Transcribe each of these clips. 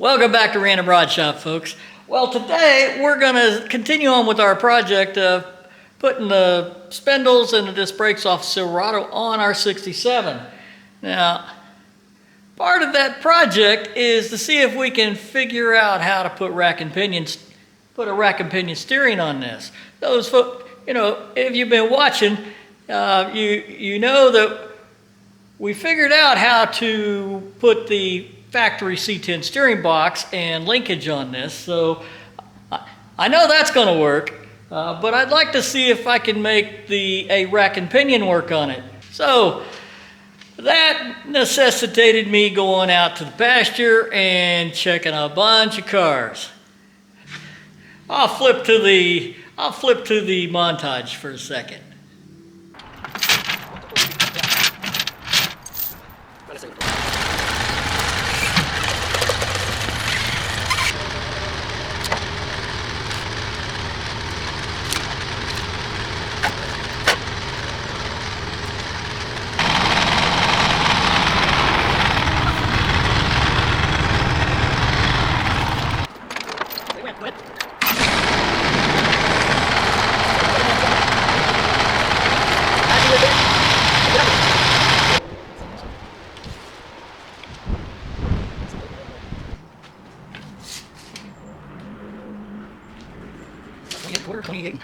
Welcome back to Random Rod Shop, folks. Well, today we're going to continue on with our project of putting the spindles and the disc brakes off Silverado on our 67. Now, part of that project is to see if we can figure out how to put a rack and pinion steering on this. Those folks, if you've been watching, you know that we figured out how to put the factory C10 steering box and linkage on this, so I know that's going to work, but I'd like to see if I can make a rack and pinion work on it. So that necessitated me going out to the pasture and checking a bunch of cars. I'll flip to the montage for a second.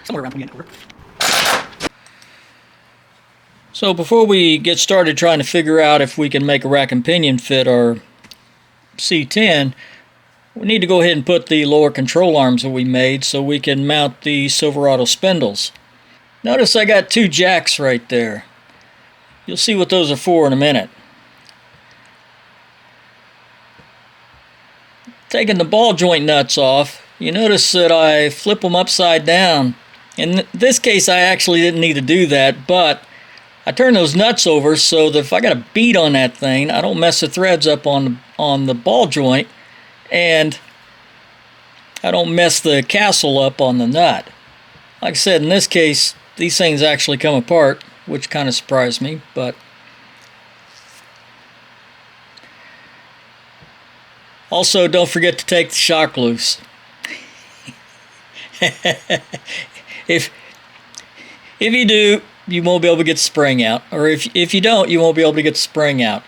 Somewhere around 28.25. So before we get started trying to figure out if we can make a rack and pinion fit our C10, we need to go ahead and put the lower control arms that we made so we can mount the Silverado spindles. Notice I got two jacks right there. You'll see what those are for in a minute. Taking the ball joint nuts off, you notice that I flip them upside down. In this case I actually didn't need to do that, but I turn those nuts over so that if I got a bead on that thing, I don't mess the threads up on the ball joint, and I don't mess the castle up on the nut. Like I said, in this case these things actually come apart, which kind of surprised me, but also don't forget to take the shock loose. If you do, you won't be able to get the spring out, or if you don't, you won't be able to get the spring out.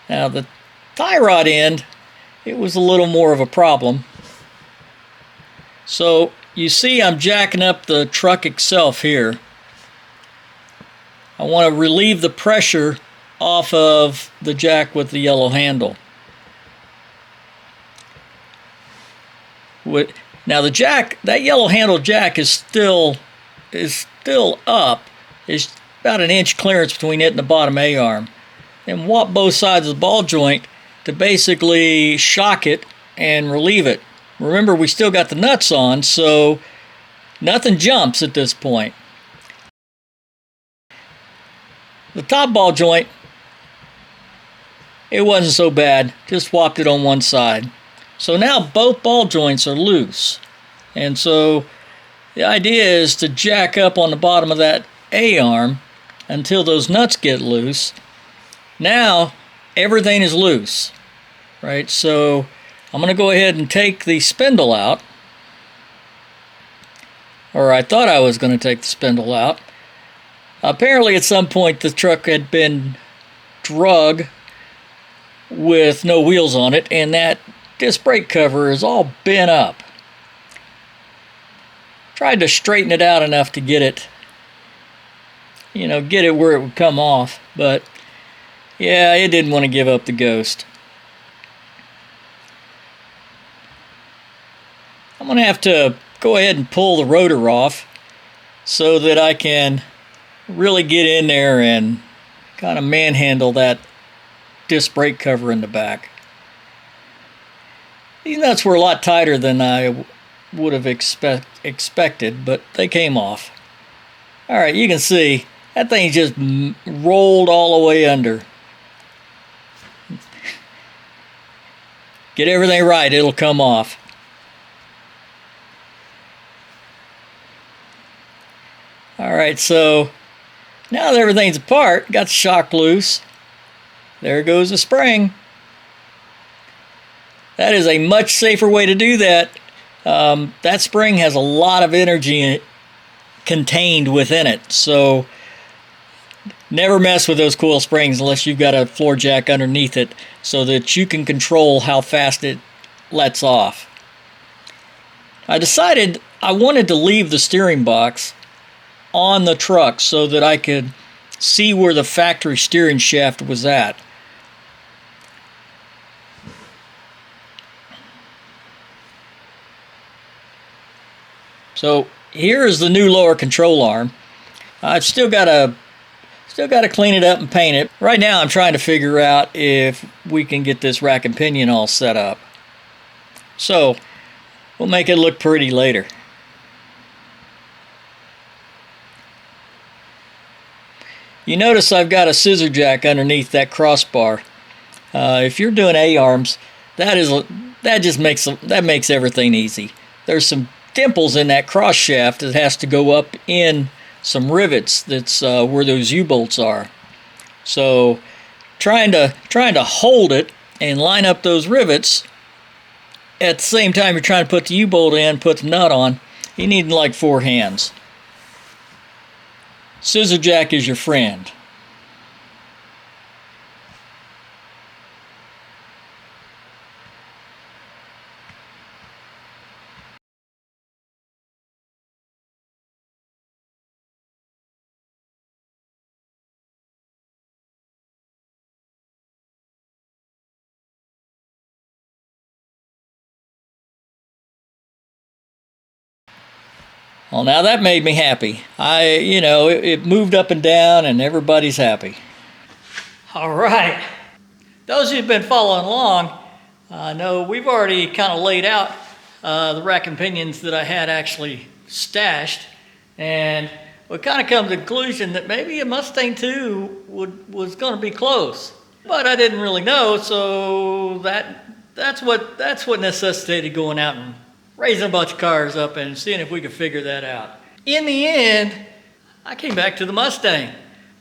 Now the tie rod end, it was a little more of a problem. So you see I'm jacking up the truck itself here. I want to relieve the pressure off of the jack with the yellow handle. Now the jack, that yellow handle jack is still up. It's about an inch clearance between it and the bottom A-arm. And walk both sides of the ball joint to basically shock it and relieve it. Remember, we still got the nuts on, so nothing jumps at this point. The top ball joint, it wasn't so bad. Just swapped it on one side. So now both ball joints are loose. And so the idea is to jack up on the bottom of that A-arm until those nuts get loose. Now everything is loose, right? So I'm going to go ahead and take the spindle out. Or I thought I was going to take the spindle out. Apparently at some point the truck had been drug with no wheels on it, and that disc brake cover is all bent up. Tried to straighten it out enough to get it, get it where it would come off, but yeah, it didn't want to give up the ghost. I'm going to have to go ahead and pull the rotor off so that I can really get in there and kind of manhandle that disc brake cover in the back. These nuts were a lot tighter than I would have expected, but they came off. Alright, you can see that thing just rolled all the way under. Get everything right, it'll come off. Alright, so now that everything's apart, got the shock loose, there goes the spring. That is a much safer way to do that. That spring has a lot of energy contained within it, so never mess with those coil springs unless you've got a floor jack underneath it so that you can control how fast it lets off. I decided I wanted to leave the steering box on the truck so that I could see where the factory steering shaft was at. So here is the new lower control arm. I've still got to clean it up and paint it. Right now I'm trying to figure out if we can get this rack and pinion all set up. So we'll make it look pretty later. You notice I've got a scissor jack underneath that crossbar. If you're doing A-arms, that makes everything easy. There's some dimples in that cross shaft that has to go up in some rivets. That's where those U-bolts are. So trying to hold it and line up those rivets at the same time you're trying to put the U-bolt in, put the nut on, you need like 4 hands. Scissor jack is your friend. Well, now that made me happy. It moved up and down and everybody's happy. All right. Those who've been following along know we've already kind of laid out the rack and pinions that I had actually stashed, and we kind of come to the conclusion that maybe a Mustang 2 was going to be close. But I didn't really know, so that's what necessitated going out and raising a bunch of cars up and seeing if we could figure that out. In the end, I came back to the Mustang.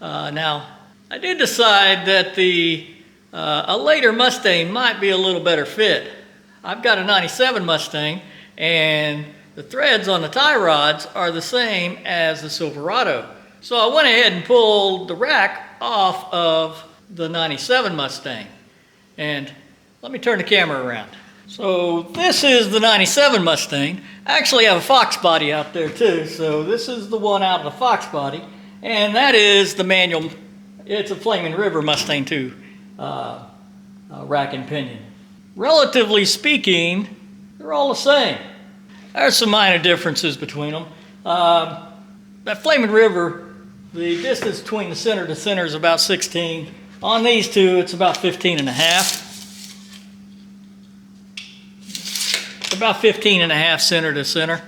Now, I did decide that a later Mustang might be a little better fit. I've got a 97 Mustang, and the threads on the tie rods are the same as the Silverado. So I went ahead and pulled the rack off of the 97 Mustang. And let me turn the camera around. So this is the 97 Mustang. I actually have a Fox body out there too. So this is the one out of the Fox body. And that is the manual. It's a Flaming River Mustang 2 rack and pinion. Relatively speaking, they're all the same. There's some minor differences between them. That Flaming River, the distance between the center to center is about 16. On these two, it's about 15 and a half. About 15 and a half center to center.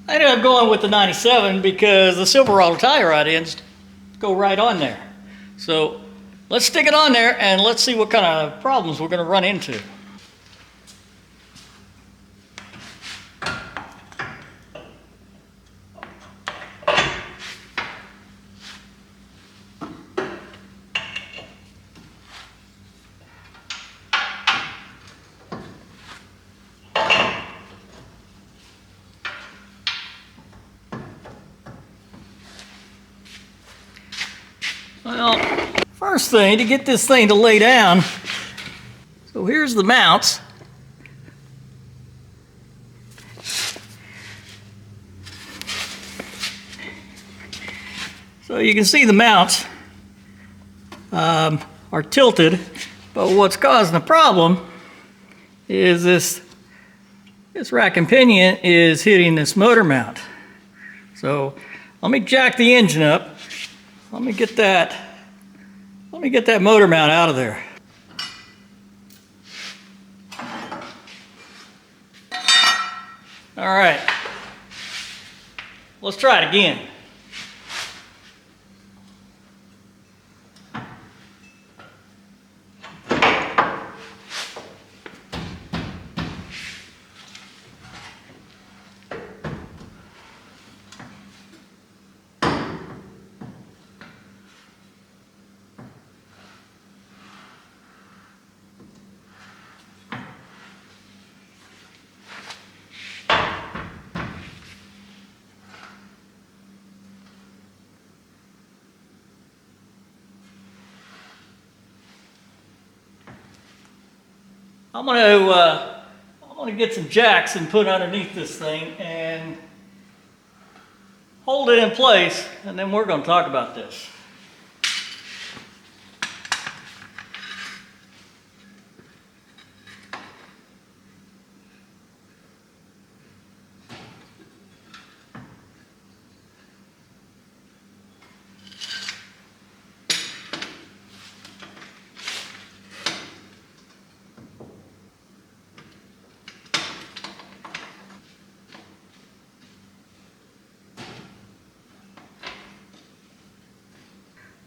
I ended up going with the 97 because the Silverado tie rod ends go right on there. So let's stick it on there and let's see what kind of problems we're going to run into. Well, first thing, to get this thing to lay down, so here's the mounts. So you can see the mounts are tilted, but what's causing the problem is this rack and pinion is hitting this motor mount. So let me jack the engine up. Let me get that motor mount out of there. All right, let's try it again. I'm gonna get some jacks and put underneath this thing and hold it in place, and then we're gonna talk about this.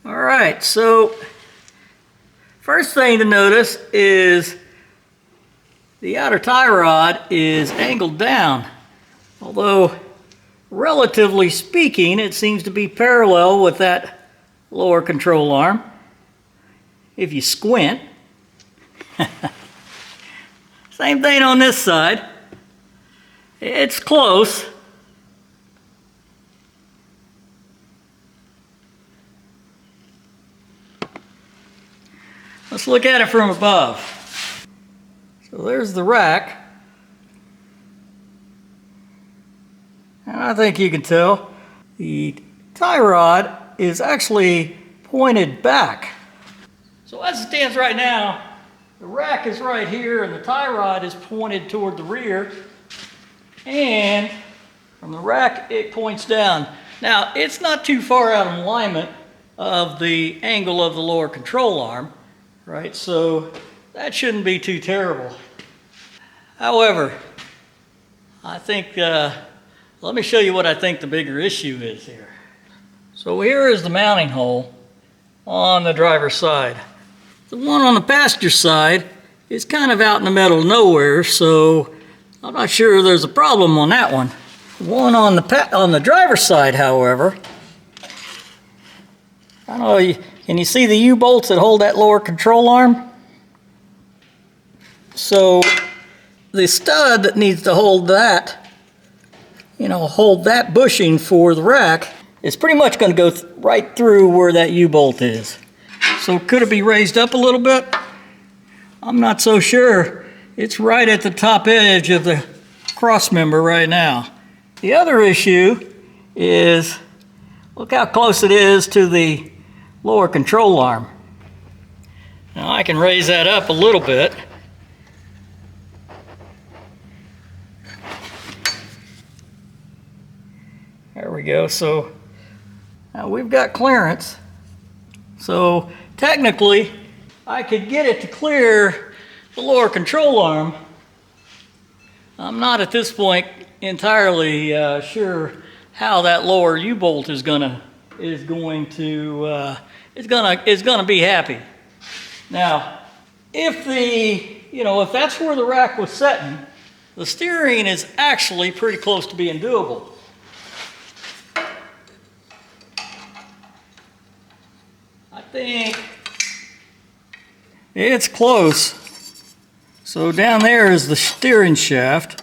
All right, so first thing to notice is the outer tie rod is angled down. Although, relatively speaking, it seems to be parallel with that lower control arm. If you squint. Same thing on this side. It's close. Let's look at it from above. So there's the rack. And I think you can tell the tie rod is actually pointed back. So as it stands right now, the rack is right here and the tie rod is pointed toward the rear. And from the rack, it points down. Now, it's not too far out of alignment of the angle of the lower control arm. Right, so that shouldn't be too terrible. However, I think, let me show you what I think the bigger issue is here. So here is the mounting hole on the driver's side. The one on the passenger side is kind of out in the middle of nowhere, so I'm not sure there's a problem on that one. The one on the driver's side, however, I don't know, can you see the U-bolts that hold that lower control arm? So the stud that needs to hold that, hold that bushing for the rack, is pretty much going to go right through where that U-bolt is. So could it be raised up a little bit? I'm not so sure. It's right at the top edge of the cross member right now. The other issue is, look how close it is to the lower control arm. Now I can raise that up a little bit. There we go. So now we've got clearance. So technically I could get it to clear the lower control arm. I'm not at this point entirely sure how that lower U-bolt is gonna be happy. Now, if that's where the rack was setting, the steering is actually pretty close to being doable. I think it's close. So down there is the steering shaft,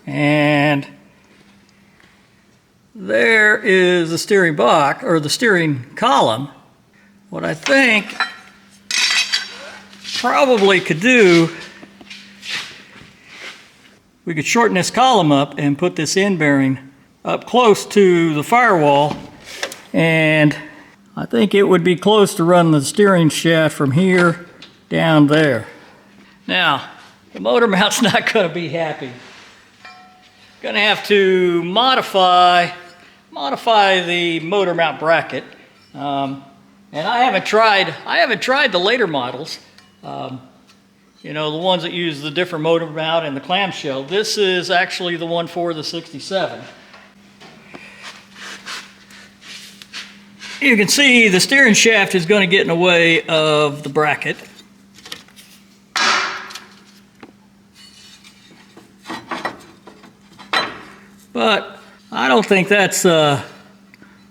and there is the steering box, or the steering column. What I think probably could do, we could shorten this column up and put this end bearing up close to the firewall, and I think it would be close to run the steering shaft from here down there. Now, the motor mount's not going to be happy. Going to have to modify the motor mount bracket, and I haven't tried the later models. The ones that use the different motor mount and the clamshell. This is actually the one for the 67. You can see the steering shaft is going to get in the way of the bracket. But I don't think that's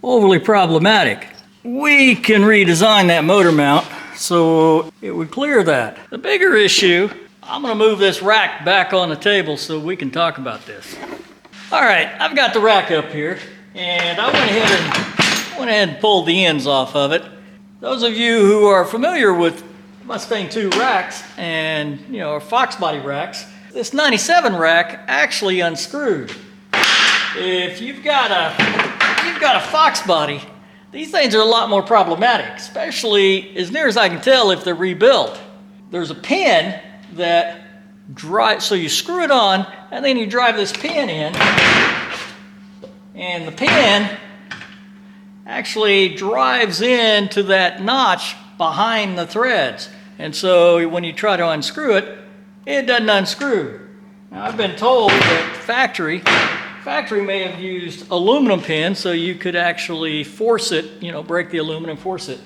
overly problematic. We can redesign that motor mount so it would clear that. The bigger issue, I'm going to move this rack back on the table so we can talk about this. All right, I've got the rack up here, and I went ahead and pulled the ends off of it. Those of you who are familiar with Mustang 2 racks and, you know, Fox body racks. This 97 rack actually unscrewed. If you've got a Fox body, these things are a lot more problematic, especially as near as I can tell if they're rebuilt. There's a pin that drives, so you screw it on and then you drive this pin in, and the pin actually drives into that notch behind the threads. And so when you try to unscrew it, it doesn't unscrew. Now, I've been told that factory may have used aluminum pins so you could actually force it, you know, break the aluminum, force it.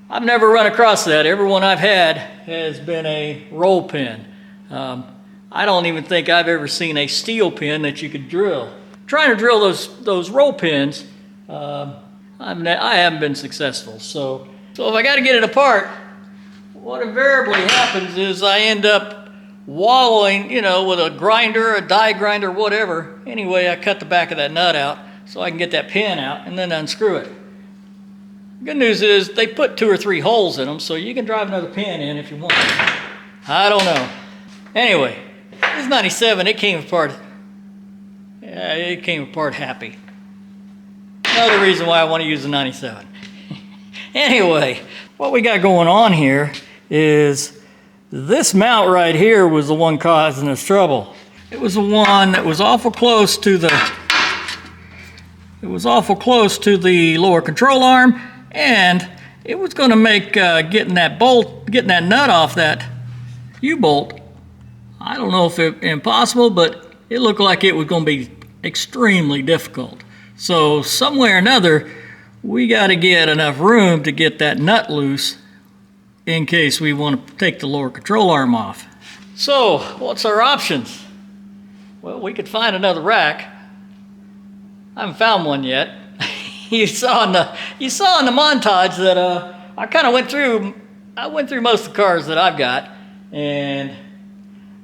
I've never run across that. Every one I've had has been a roll pin. I don't even think I've ever seen a steel pin that you could drill. Trying to drill those roll pins, I haven't been successful. So if I got to get it apart, what invariably happens is I end up wallowing, you know, with a grinder, a die grinder, whatever. Anyway, I cut the back of that nut out so I can get that pin out and then unscrew it. Good news is they put 2 or 3 holes in them, so you can drive another pin in if you want. I don't know. Anyway, this 97, it came apart. Yeah, it came apart happy. Another reason why I want to use the 97. Anyway, what we got going on here is this mount right here was the one causing us trouble. It was the one that was awful close to the lower control arm, and it was going to make getting that nut off that U-bolt, I don't know if it's impossible, but it looked like it was going to be extremely difficult. So some way or another, we got to get enough room to get that nut loose in case we want to take the lower control arm off. So what's our options? Well, we could find another rack. I haven't found one yet. You saw in the montage that I kind of went through. I went through most of the cars that I've got, and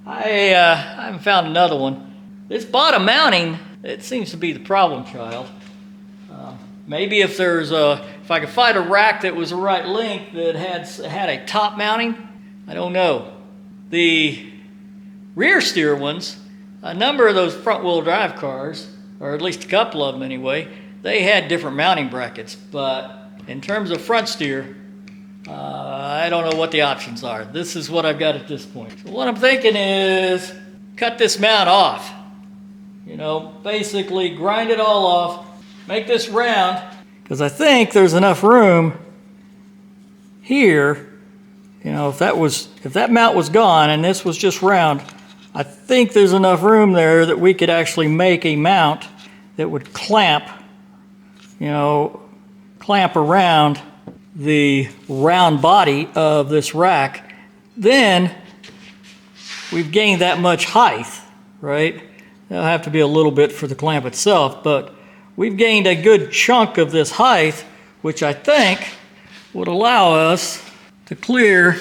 I haven't found another one. This bottom mounting, it seems to be the problem child. Maybe if I could find a rack that was the right length that had a top mounting, I don't know. The rear steer ones, a number of those front wheel drive cars, or at least a couple of them anyway, they had different mounting brackets. But in terms of front steer, I don't know what the options are. This is what I've got at this point. So what I'm thinking is cut this mount off. You know, basically grind it all off, make this round, because I think there's enough room here. You know, if that mount was gone and this was just round, I think there's enough room there that we could actually make a mount that would clamp around the round body of this rack. Then we've gained that much height, right? There'll have to be a little bit for the clamp itself, but we've gained a good chunk of this height, which I think would allow us to clear.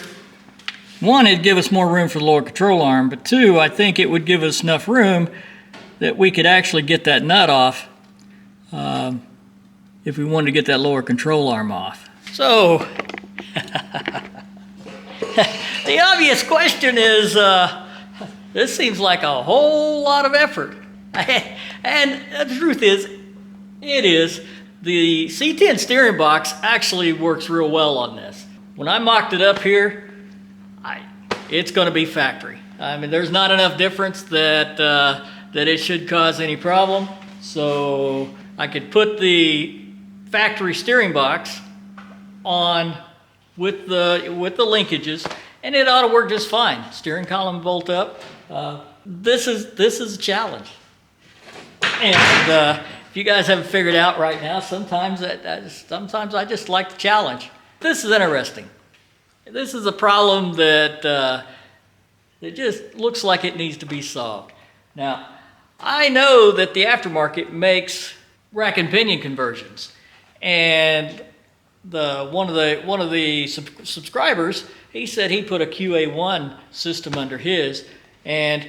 One, it'd give us more room for the lower control arm, but two, I think it would give us enough room that we could actually get that nut off if we wanted to get that lower control arm off. So, the obvious question is, this seems like a whole lot of effort. And the truth is, it is. The C10 steering box actually works real well on this. When I mocked it up here, it's going to be factory. I mean, there's not enough difference that it should cause any problem. So I could put the factory steering box on with the linkages, and it ought to work just fine. Steering column bolt up. This is a challenge. And if you guys haven't figured out right now, sometimes I just like the challenge. This is interesting. This is a problem that it just looks like it needs to be solved. Now, I know that the aftermarket makes rack and pinion conversions, and one of the subscribers, he said he put a QA1 system under his, and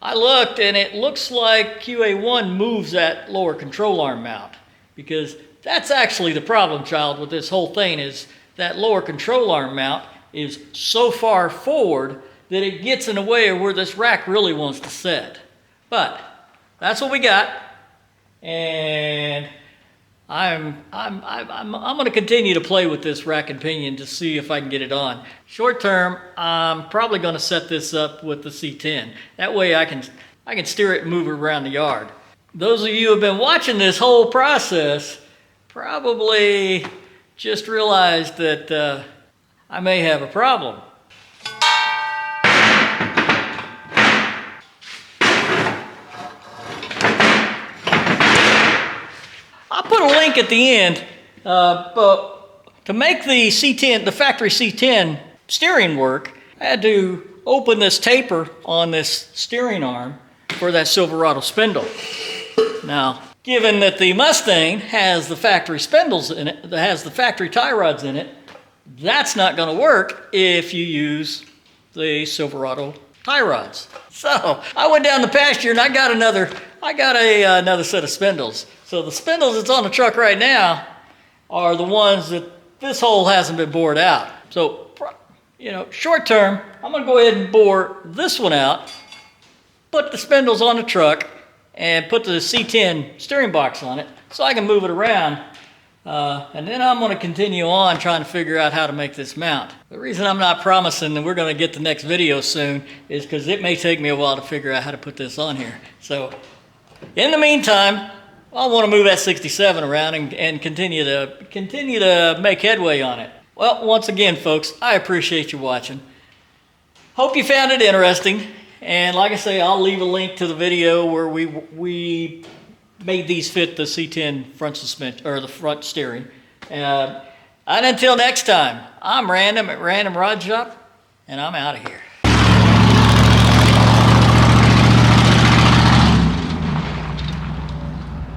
I looked, and it looks like QA1 moves that lower control arm mount, because that's actually the problem child with this whole thing, is that lower control arm mount is so far forward that it gets in the way of where this rack really wants to sit. But that's what we got, and I'm going to continue to play with this rack and pinion to see if I can get it on. Short term, I'm probably going to set this up with the C10. That way I can steer it and move it around the yard. Those of you who have been watching this whole process probably just realized that I may have a problem. I'll put a link at the end, but to make the C10, the factory C10 steering work, I had to open this taper on this steering arm for that Silverado spindle. Now, given that the Mustang has the factory spindles in it, that has the factory tie rods in it, that's not going to work if you use the Silverado tie rods. So I went down the pasture and I got another set of spindles. So the spindles that's on the truck right now are the ones that this hole hasn't been bored out. So, you know, short term, I'm going to go ahead and bore this one out, put the spindles on the truck, and put the C10 steering box on it so I can move it around. And then I'm going to continue on trying to figure out how to make this mount. The reason I'm not promising that we're going to get the next video soon is because it may take me a while to figure out how to put this on here. So in the meantime, I want to move that 67 around and continue to make headway on it. Well, once again, folks, I appreciate you watching. Hope you found it interesting. And like I say, I'll leave a link to the video where we made these fit the C10 front suspension, or the front steering. And until next time, I'm Random at RandomRodShop, and I'm out of here.